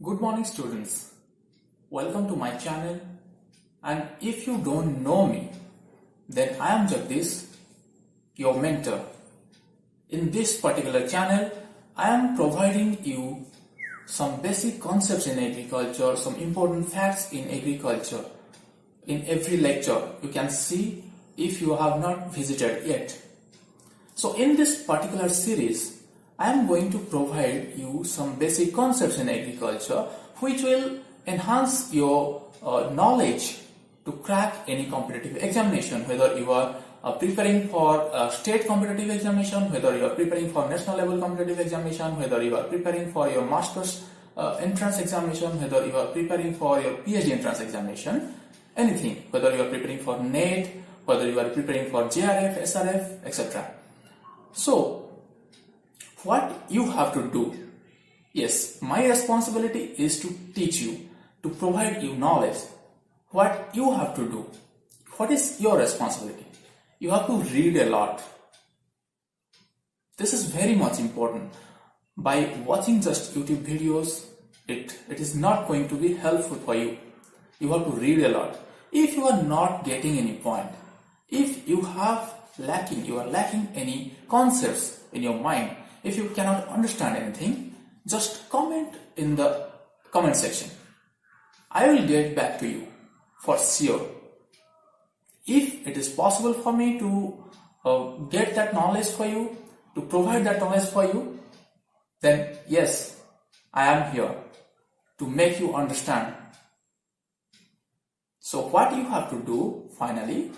Good morning students, welcome to my channel, and if you don't know me, then I am Jagdish, your mentor. In this particular channel, I am providing you some basic concepts in agriculture, some important facts in agriculture. In every lecture, you can see if you have not visited yet. So in this particular series, I am going to provide you some basic concepts in agriculture which will enhance your knowledge to crack any competitive examination, whether you are preparing for a state competitive examination, whether you are preparing for national level competitive examination, whether you are preparing for your master's entrance examination, whether you are preparing for your PhD entrance examination, anything, whether you are preparing for NET, whether you are preparing for JRF, SRF, etc. So, what you have to do? Yes, my responsibility is to teach you, to provide you knowledge. What you have to do? What is your responsibility? You have to read a lot. This is very much important. By watching just YouTube videos, it is not going to be helpful for you. You have to read a lot. If you are not getting any point, if you are lacking any concepts in your mind, if you cannot understand anything, just comment in the comment section. I will get back to you for sure. If it is possible for me to get that knowledge for you, to provide that knowledge for you, then yes, I am here to make you understand. So what you have to do finally,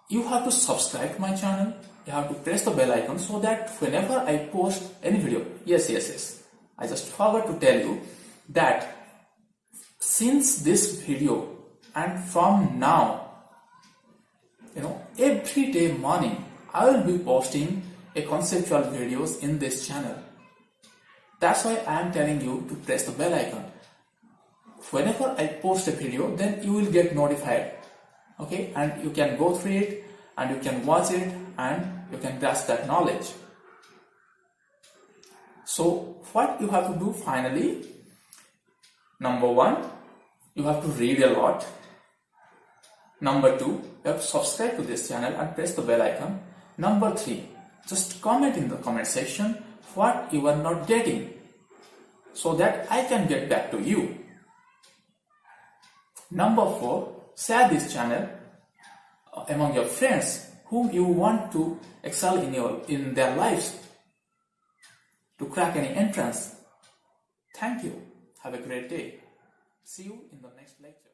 you have to subscribe to my channel. You have to press the bell icon so that whenever I post any video, yes, I just forgot to tell you that since this video and from now, every day morning I will be posting a conceptual videos in this channel. That's why I am telling you to press the bell icon. Whenever I post a video, then you will get notified. Okay, and you can go through it and you can watch it and you can grasp that knowledge. So what you have to do finally, number one, you have to read a lot. Number two, you have to subscribe to this channel and press the bell icon. Number three, just comment in the comment section what you are not getting so that I can get back to you. Number four, share this channel among your friends whom you want to excel in their lives to crack any entrance. Thank you. Have a great day. See you in the next lecture.